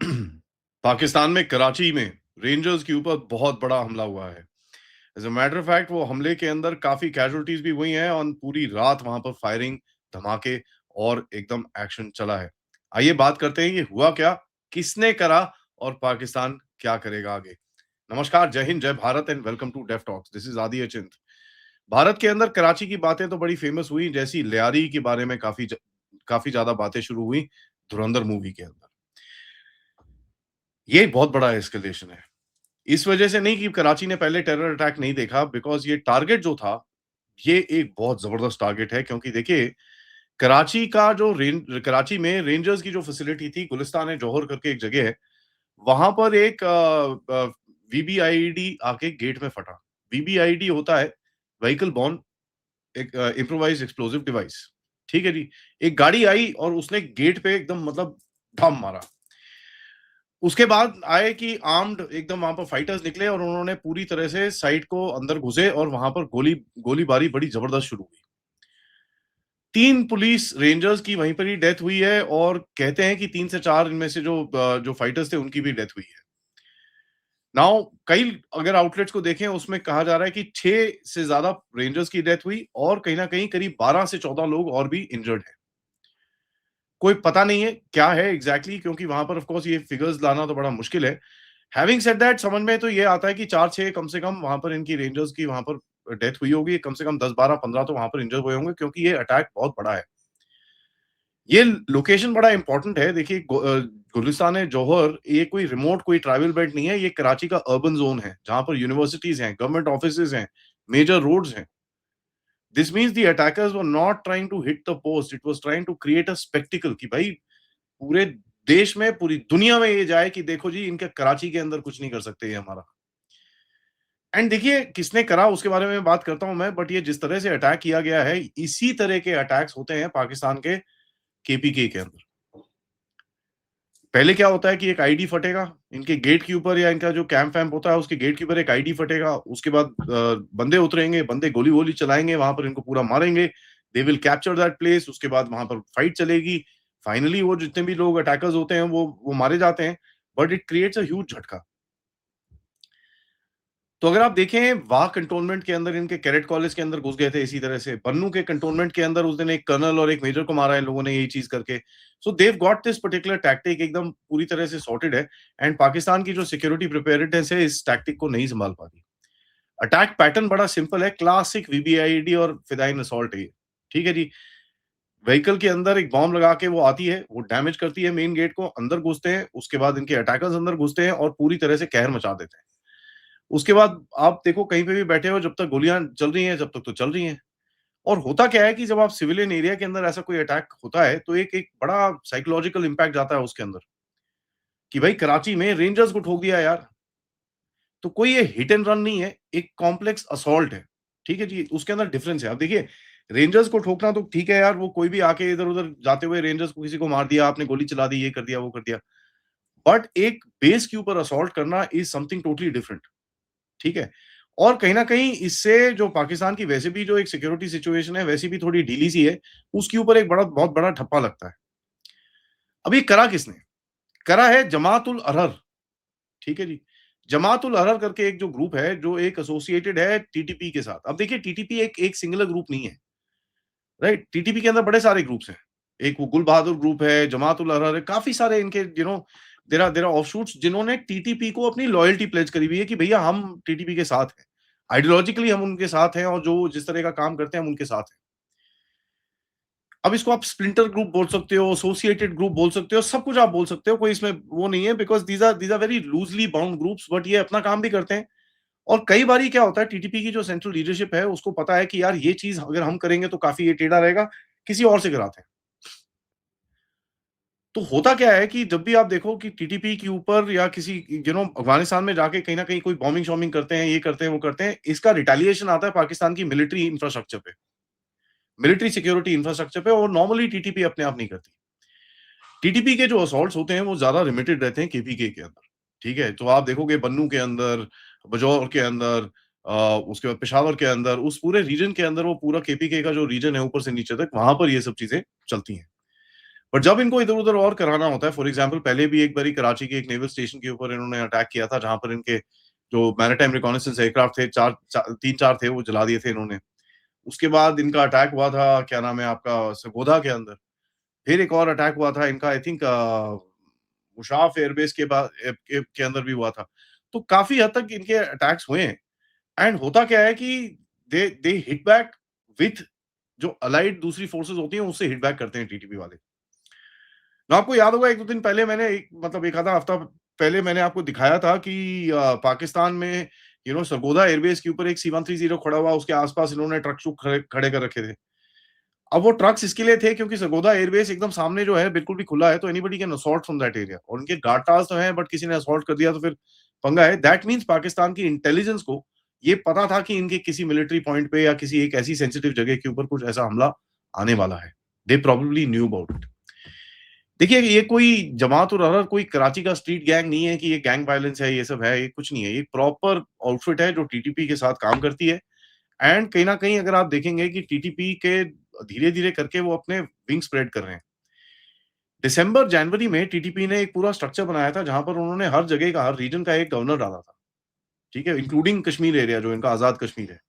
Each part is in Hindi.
पाकिस्तान में कराची में रेंजर्स के ऊपर बहुत बड़ा हमला हुआ है। As a matter of fact वो हमले के अंदर काफ़ी कैजुअल्टीज़ भी हुई हैं और पूरी रात वहाँ पर फायरिंग, धमाके और एकदम एक्शन चला है। आइए बात करते हैं ये हुआ क्या? किसने करा? और पाकिस्तान क्या करेगा आगे? नमस्कार, जय हिंद, जय Bharat and welcome to deaf talks. This is Aadi Achint. Bharat के अंदर कराची की बातें तो बड़ी फेमस हुई, जैसी लियारी के बारे में काफ़ी ज़्यादा बातें शुरू हुई धुरंधर मूवी के अंदर। ये बहुत बड़ा एस्केलेशन है। इस वजह से नहीं कि कराची ने पहले टेरर अटैक नहीं देखा, बिकॉज़ ये टारगेट जो था, ये एक बहुत ज़बरदस्त टारगेट है क्योंकि देखिए, कराची में रेंजर्स की जो फैसिलिटी थी, गुलिस्तान-ए-जौहर करके एक जगह है, वहाँ पर एक वीबीआईडी आके गेट में फटा। वीबीआईडी होता है व्हीकल बोर्न एक इम्प्रोवाइज़्ड एक्सप्लोसिव डिवाइस, ठीक है जी? एक गाड़ी आई और उसने गेट पे एकदम मतलब धम मारा। उसके बाद आए कि आर्म्ड एकदम वहाँ पर फाइटर्स निकले और उन्होंने पूरी तरह से साइट को अंदर घुसे और वहाँ पर गोलीबारी बड़ी ज़बरदस्त शुरू हुई। 3 पुलिस रेंजर्स की वहीं पर ही डेथ हुई है और कहते हैं कि 3 से 4 इनमें से जो फाइटर्स थे उनकी भी डेथ हुई है। नाउ कई अगर आउटलेट्स को देखें उसमें कहा जा रहा है कि 6 से ज़्यादा रेंजर्स की डेथ हुई और कहीं न कहीं करीब 12 से 14 लोग और भी इंजर्ड हैं। कोई पता नहीं है क्या है एग्ज़ैक्टली क्योंकि वहाँ पर ऑफ़ कोर्स ये फिगर्स लाना तो बड़ा मुश्किल है। हैविंग सेड दैट समझ में तो ये आता है कि 4-6 कम से कम वहाँ पर इनकी रेंजर्स की वहाँ पर डेथ हुई होगी, कम से कम 10, 12, 15 तो वहाँ पर इंजर हुए होंगे क्योंकि ये अटैक बहुत बड़ा है। ये लोकेशन बड़ा इम्पोर्टेंट है, देखिए गुलिस्तान है जौहर, ये कोई रिमोट कोई ट्राइबल बेल्ट नहीं है, ये कराची का अर्बन ज़ोन है, जहाँ पर यूनिवर्सिटीज़ हैं, गवर्नमेंट ऑफिसेज़ हैं, मेजर रोड्स हैं। This means the attackers were not trying to hit the post, it was trying to create a spectacle कि भाई पूरे देश में, पूरी दुनिया में ये जाए कि देखो जी इनके कराची के अंदर कुछ नहीं कर सकते ये हमारा। एंड देखिए किसने करा उसके बारे में बात करता हूँ मैं, बट ये जिस तरह से अटैक किया गया है, इसी तरह के अटैक्स होते हैं पाकिस्तान के केपीके के अंदर। पहले क्या होता है कि एक आईडी फटेगा, इनके गेट के ऊपर या इनका जो कैंप वैम्प होता है उसके गेट के ऊपर एक आईडी फटेगा, उसके बाद बंदे उतरेंगे, बंदे गोली-वोली चलाएँगे, वहाँ पर इनको पूरा मारेंगे, they will capture that place, उसके बाद वहाँ पर फाइट चलेगी। फाइनली वो जितने भी लोग अटैकर्स होते हैं वो मारे जाते हैं, but it creates a huge झटका। तो अगर आप देखें वाह कंटोनमेंट के अंदर इनके कैडेट कॉलेज के अंदर घुस गए थे इसी तरह से। बन्नू के कंटोनमेंट के अंदर उस दिन एक कर्नल और एक मेजर को मारा इन लोगों ने यही चीज़ करके। So they have got this particular tactic एकदम पूरी तरह से सॉर्टेड है एंड पाकिस्तान की जो सिक्योरिटी प्रिपेयर्डनेस है इस टैक्टिक को नहीं सँभाल पा रही। अटैक पैटर्न बड़ा सिंपल है, क्लासिक वीबीआईडी और फिदाइन असॉल्ट है ये। ठीक है जी? व्हीकल के अंदर एक बॉम्ब लगा के वो आती है, वो डैमेज करती है मेन गेट को, अंदर घुसते हैं, उसके बाद इनके अटैकर्स अंदर घुसते हैं और पूरी तरह से कहर मचा देते हैं। उसके बाद आप देखो कहीं पे भी बैठे हो जब तक गोलियाँ चल रही हैं, जब तक तो चल रही हैं। और होता क्या है कि जब आप सिविलियन एरिया के अंदर ऐसा कोई अटैक होता है, तो एक एक बड़ा साइकोलॉजिकल इम्पैक्ट जाता है उसके अंदर, कि भाई कराची में रेंजर्स को ठोक दिया यार। तो कोई ये हिट एंड रन नहीं है, एक कॉम्प्लेक्स असॉल्ट है। ठीक है जी? उसके अंदर डिफरेंस है। अब देखिए, रेंजर्स को ठोकना तो ठीक है यार, वो कोई भी आके इधर-उधर जाते हुए रेंजर्स को किसी को मार दिया, आपने गोली चला दी, ये कर दिया, वो कर दिया। बट एक बेस के ऊपर असॉल्ट करना इज़ समथिंग टोटली डिफरेंट। ठीक है? और कहीं न कहीं इससे जो पाकिस्तान की वैसे भी जो एक सिक्योरिटी सिचुएशन है, वैसे भी थोड़ी ढीली-सी है, उसके ऊपर एक बहुत बड़ा ठप्पा लगता है। अब ये करा किसने? करा है जमात-उल अरहर, ठीक है जी? जमात-उल अरहर करके एक जो ग्रुप है, जो एक एसोसिएटेड है टीटीपी के साथ। अब देखिए टीटीपी एक एक सिंगुलर ग्रुप नहीं है, राइट? टीटीपी के अंदर बड़े सारे ग्रुप्स हैं। एक वो गुल बहादुर ग्रुप है, जमात-उल अरहर है, काफ़ी सारे इनके देयर आर ऑफशूट्स जिन्होंने टीटीपी को अपनी लॉयल्टी प्लेज करी हुई है कि भैया हम टीटीपी के साथ हैं। आइडियोलॉजिकली हम उनके साथ हैं और जो जिस तरह का काम करते हैं हम उनके साथ हैं। अब इसको आप स्प्लिंटर ग्रुप बोल सकते हो, एसोसिएटेड ग्रुप बोल सकते हो, सब कुछ आप बोल सकते हो, कोई इसमें वो नहीं है because these are very loosely bound groups but ये अपना काम भी करते हैं। और कई बारी क्या होता है टीटीपी की जो सेंट्रल लीडरशिप है उसको पता है कि यार ये चीज़ अगर हम करेंगे तो काफ़ी ये टेढ़ा रहेगा, किसी और से कराते हैं। तो होता क्या है कि जब भी आप देखो कि टीटीपी के ऊपर या किसी अफ़गानिस्तान में जाके कहीं न कहीं कोई बॉम्बिंग-शॉम्बिंग करते हैं, ये करते हैं, वो करते हैं, इसका रिटेलिएशन आता है पाकिस्तान की मिलिट्री इंफ्रास्ट्रक्चर पे, मिलिट्री सिक्योरिटी इंफ्रास्ट्रक्चर पे और नॉर्मली टीटीपी अपने आप नहीं करती। टीटीपी के जो असॉल्ट्स होते हैं वो ज़्यादा लिमिटेड रहते हैं केपीके के अंदर, ठीक है? तो आप देखोगे बन्नू के अंदर, बजौर के अंदर उसके बाद पेशावर के अंदर, उस पूरे रीजन के अंदर वो पूरा केपीके का जो रीजन है ऊपर से नीचे तक, वहाँ पर ये सब चीज़ें चलती हैं। बट जब इनको इधर-उधर और कराना होता है, फॉर एग्जांपल पहले भी एक बारी कराची के एक नेवल स्टेशन के ऊपर इन्होंने अटैक किया था, जहाँ पर इनके जो मैरिटाइम रिकॉनाइसेंस एयरक्राफ्ट थे, 3-4 थे, वो जला दिए थे इन्होंने। उसके बाद इनका अटैक हुआ था, क्या नाम है आपका, सरगोधा के अंदर। फिर एक और अटैक हुआ था इनका, आई थिंक मुशाफ एयरबेस के बाद के अंदर भी हुआ था। तो काफ़ी हद तक इनके अटैक्स हुए हैं। एंड होता क्या है कि दे दे हिट बैक विथ जो अलाइड दूसरी फोर्सेस होती हैं, उससे हिट बैक करते हैं टीटीपी वाले। तो आपको याद होगा 1-2 दिन पहले मैंने एक मतलब 1 आधा हफ्ता पहले मैंने आपको दिखाया था कि पाकिस्तान में सरगोधा एयरबेस के ऊपर एक C-130 खड़ा हुआ, उसके आस-पास इन्होंने ट्रक खड़े खड़े कर रखे थे। अब वो ट्रक्स इसके लिए थे क्योंकि सरगोधा एयरबेस एकदम सामने जो है बिल्कुल भी खुला है, तो anybody can assault from that area, और उनके गार्ड टावर्स तो हैं, बट किसी ने असॉल्ट कर दिया तो फिर पंगा है। दैट मीन्स पाकिस्तान की इंटेलिजेंस को ये पता था कि इनके किसी मिलिट्री पॉइंट पे या किसी एक ऐसी सेंसिटिव जगह के ऊपर कुछ ऐसा हमला आने वाला है। They probably knew about it. देखिए, ये कोई जमात उल अरर, कोई कराची का स्ट्रीट गैंग नहीं है कि ये गैंग वायलेंस है, ये सब है, ये कुछ नहीं है। ये प्रॉपर आउटफिट है जो टीटीपी के साथ काम करती है। एंड कहीं न कहीं अगर आप देखेंगे कि टीटीपी के धीरे-धीरे करके वो अपने विंग स्प्रेड कर रहे हैं। दिसंबर, जनवरी में टीटीपी ने एक पूरा स्ट्रक्चर बनाया था, जहाँ पर उन्होंने हर जगह का, हर रीजन का एक गवर्नर डाला था, ठीक है? इंक्लूडिंग कश्मीर एरिया जो इनका आज़ाद कश्मीर है।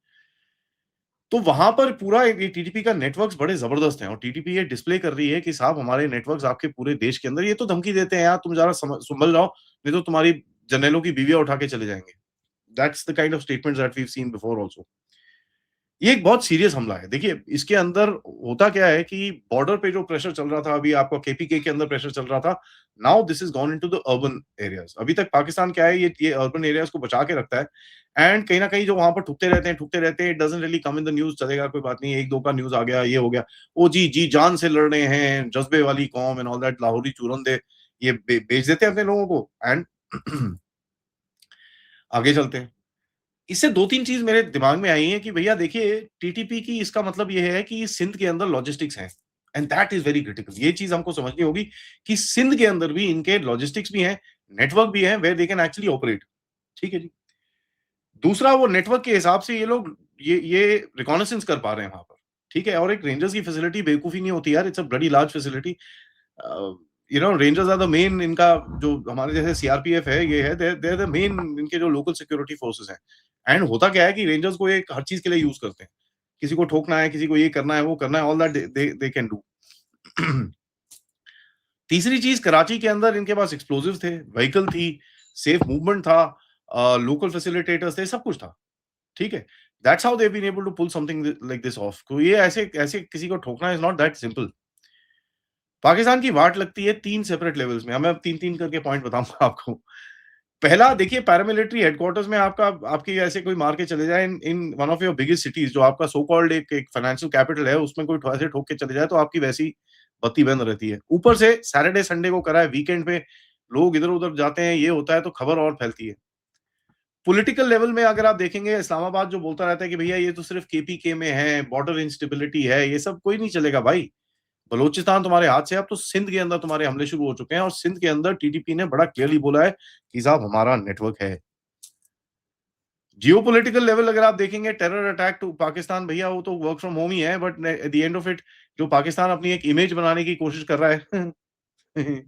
तो वहाँ पर पूरा ये टीटीपी का नेटवर्क्स बड़े ज़बरदस्त हैं, और टीटीपी ये डिस्प्ले कर रही है कि साहब हमारे नेटवर्क्स आपके पूरे देश के अंदर, ये तो धमकी देते हैं यार, तुम ज़रा संभल जाओ, नहीं तो तुम्हारी जर्नैलों की बीवियाँ उठा के चले जाएँगे। That's the kind of statements that we have seen before also. ये एक बहुत सीरियस हमला है। देखिए, इसके अंदर होता क्या है कि बॉर्डर पे जो प्रेशर चल रहा था, अभी आपका केपीके के अंदर प्रेशर चल रहा था, now this is gone into the urban areas. अभी तक पाकिस्तान क्या है, ये अर्बन एरियाज़ को बचा के रखता है, एंड कहीं न कहीं जो वहाँ पर ठुकते रहते हैं, it doesn't really come in the news, चलेगा कोई बात नहीं, 1-2 का न्यूज़ आ गया, ये हो गया। ओ जी जान से लड़ रहे हैं, जज़्बे वाली कौम एंड ऑल दैट, लाहौरी चूरंदे, ये बेच देते हैं अपने लोगों को, एंड आगे चलते हैं। इससे 2-3 चीज़ मेरे दिमाग में आई हैं कि भैया देखिए, टीटीपी की इसका मतलब ये है कि सिंध के अंदर लॉजिस्टिक्स हैं, and that is very critical. ये चीज़ हमको समझनी होगी कि सिंध के अंदर भी इनके लॉजिस्टिक्स भी हैं, नेटवर्क भी है, where they can actually operate. ठीक है जी। दूसरा, वो नेटवर्क के हिसाब से ये लोग ये रिकॉनाइसेंस कर पा रहे हैं वहाँ पर, ठीक है? और एक रेंजर्स की फैसिलिटी बेवकूफ़ी नहीं होती यार, it's a bloody large facility. Rangers are the men, इनका जो हमारे जैसे सीआरपीएफ है, ये है, दे आर द मेन इनके जो लोकल सिक्योरिटी फोर्सेस हैं। एंड होता क्या है कि रेंजर्स को ये हर चीज़ के लिए यूज़ करते हैं। किसी को ठोकना है, किसी को ये करना है, वो करना है, all that they can do. तीसरी चीज़, कराची के अंदर इनके पास एक्सप्लोजिव्स थे, व्हीकल थी, सेफ मूवमेंट था, लोकल फैसिलिटेटर्स थे, सब कुछ था, ठीक है? That's how they have been able to pull something like this off. तो ये ऐसे ऐसे किसी को ठोकना is not that simple. Pakistan की वाट लगती है 3 सेपरेट लेवल्स में। अब मैं 3-3 करके पॉइंट बताऊँगा आपको। पहला, देखिए, पैरामिलिट्री हेडक्वार्टर्स में आपका आपकी ऐसे कोई मार के चले जाए in in one of your biggest cities, जो आपका सो कॉल्ड एक एक फाइनेंशियल कैपिटल है, उसमें कोई ऐसे ठोक के चले जाए तो आपकी वैसी बत्ती बंद रहती है। ऊपर से सैटरडे संडे को करा है, वीकेंड पे लोग इधर-उधर जाते हैं, ये होता है, तो खबर और फैलती है। पॉलिटिकल लेवल में अगर आप देखेंगे, इस्लामाबाद जो बोलता रहता है कि भैया ये तो सिर्फ केपीके में है, बॉर्डर इंस्टेबिलिटी है, ये सब कोई नहीं चलेगा भाई। बलूचिस्तान तुम्हारे हाथ से, अब तो सिंध के अंदर तुम्हारे हमले शुरू हो चुके हैं, और सिंध के अंदर टीटीपी ने बड़ा क्लियरली बोला है कि साहब हमारा नेटवर्क है। जियोपॉलिटिकल लेवल अगर आप देखेंगे, टेरर अटैक टू पाकिस्तान, भैया वो तो वर्क फ्रॉम होम ही है, but at the end of it जो पाकिस्तान अपनी एक इमेज बनाने की कोशिश कर रहा है,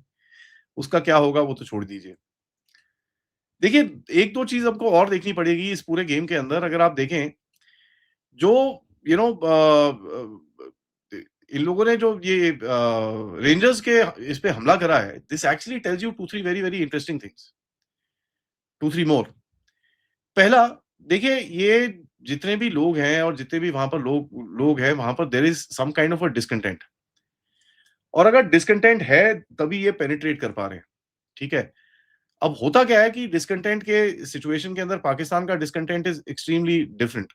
उसका क्या होगा वो तो छोड़ दीजिए। देखिए, 1-2 चीज़ हमको और देखनी पड़ेगी इस पूरे गेम के अंदर। अगर आप देखें, जो यू नो इन लोगों ने जो ये रेंजर्स के इस पे हमला करा है, this actually tells you 2-3 very very interesting things, 2-3 मोर। पहला, देखिए, ये जितने भी लोग हैं और जितने भी वहाँ पर लोग लोग हैं, वहाँ पर there is some kind of a discontent, और अगर डिस्कंटेंट है, तभी ये पेनिट्रेट कर पा रहे हैं, ठीक है? अब होता क्या है कि डिस्कंटेंट के सिचुएशन के अंदर पाकिस्तान का डिस्कंटेंट इज़ एक्सट्रीमली डिफरेंट,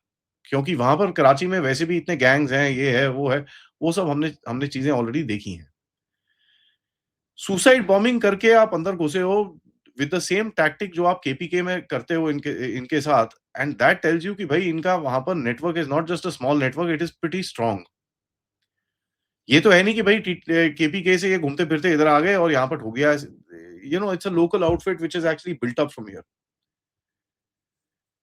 क्योंकि वहाँ पर कराची में वैसे भी इतने गैंग्स हैं, ये है, वो है, वो सब हमने हमने चीज़ें ऑलरेडी देखी हैं। सुसाइड बॉम्बिंग करके आप अंदर घुसे हो विद द सेम टैक्टिक जो आप केपीके में करते हो इनके इनके साथ, एंड दैट टेल्स यू कि भाई इनका वहां पर network is not just a small network, it is pretty strong. ये तो है नहीं कि भाई केपीके से ये घूमते फिरते इधर आ गए और यहाँ पर हो गया। It's a local outfit which is actually built up from here.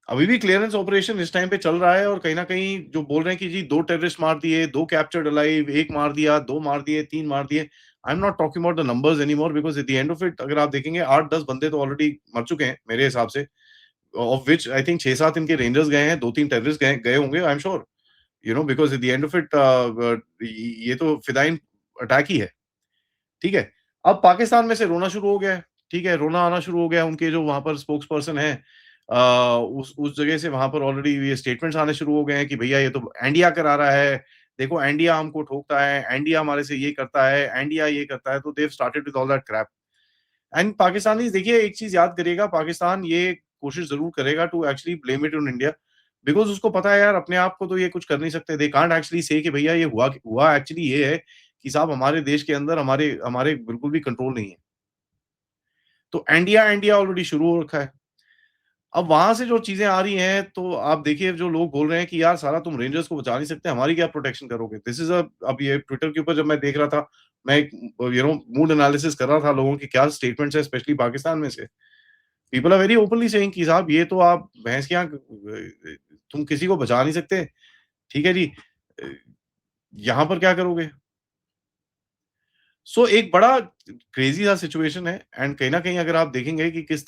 अभी भी क्लियरेंस ऑपरेशन इस टाइम पे चल रहा है, और कहीं न कहीं जो बोल रहे हैं कि जी 2 टेररिस्ट मार दिए, 2 कैप्चर्ड अलाइव, 1 मार दिया, 2 मार दिए, 3 मार दिए। I am not talking about the numbers anymore because at the end of it अगर आप देखेंगे 8-10 बंदे तो ऑलरेडी मर चुके हैं मेरे हिसाब से, ऑफ व्हिच आई थिंक 6-7 इनके रेंजर्स गए हैं, 2-3 टेररिस्ट गए गए होंगे I am sure, you know because at the end of it ये तो फिदाइन अटैक ही है, ठीक है? अब पाकिस्तान में से रोना शुरू हो गया है, ठीक है? रोना आना शुरू हो गया है, उनके जो वहाँ पर स्पोक्स पर्सन हैं उस जगह से वहाँ पर ऑलरेडी ये स्टेटमेंट्स आने शुरू हो गए हैं कि भैया ये तो एनडीए करा रहा है, देखो एनडीए हमको ठोकता है, एनडीए हमारे से ये करता है, एनडीए ये करता है, तो they have started with all that Krebs. And Pakistanis देखिए एक चीज़ याद करिएगा, पाकिस्तान ये कोशिश ज़रूर करेगा to actually blame it on India, because उसको पता है यार अपने आप को तो ये कुछ कर नहीं सकते। दे कांट एक्चुअली से कि भैया ये हुआ एक्चुअली ये है कि साहब हमारे देश के अंदर हमारे हमारे बिल्कुल भी कंट्रोल नहीं है। तो एनडीए एनडीए ऑलरेडी शुरू हो रखा है। अब वहाँ से जो चीज़ें आ रही हैं, तो आप देखिए जो लोग बोल रहे हैं कि यार साला तुम रेंजर्स को बचा नहीं सकते, हमारी क्या प्रोटेक्शन करोगे? दिस इज़ अब ये ट्विटर के ऊपर जब मैं देख रहा था, मैं एक मूड एनालिसिस कर रहा था लोगों के क्या स्टेटमेंट्स हैं स्पेशली पाकिस्तान में से। People are very openly saying कि साहब ये तो आप भैंस की आँख तुम किसी को बचा नहीं सकते, ठीक है जी। अ, यहाँ पर क्या करोगे? सो एक बड़ा क्रेज़ी सा सिचुएशन है एंड कहीं न कहीं अगर आप देखेंगे कि किस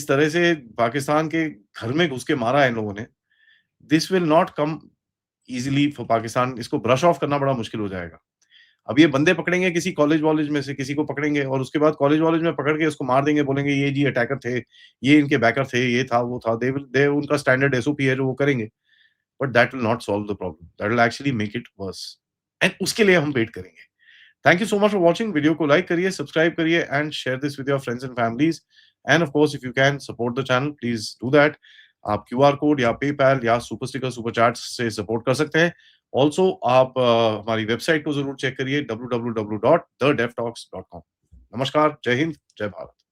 तरह से पाकिस्तान के घर में घुस के मारा है इन लोगों ने, this will not come easily for Pakistan, इसको ब्रश ऑफ करना बड़ा मुश्किल हो जाएगा। अब ये बंदे पकड़ेंगे किसी कॉलेज-वॉलेज में से किसी को पकड़ेंगे और उसके बाद कॉलेज-वॉलेज में पकड़ के उसको मार देंगे, बोलेंगे ये जी अटैकर थे, ये इनके बैकर थे, ये था, वो था। दे उनका स्टैंडर्ड एसओपी है जो वो करेंगे। But that will not solve the problem, that will actually make it worse and उसके लिए हम वेट करेंगे। Thank you so much for watching, video को लाइक करिए, सब्सक्राइब करिए and share this with your friends and families end of course if you can support the channel please do that. आप क्यूआर कोड या पेपैल या सुपर स्टिकर, सुपर चैट्स से सपोर्ट कर सकते हैं। ऑल्सो आप हमारी वेबसाइट को ज़रूर चेक करिए www.thedevtalks.com। नमस्कार, जय हिंद, जय भारत।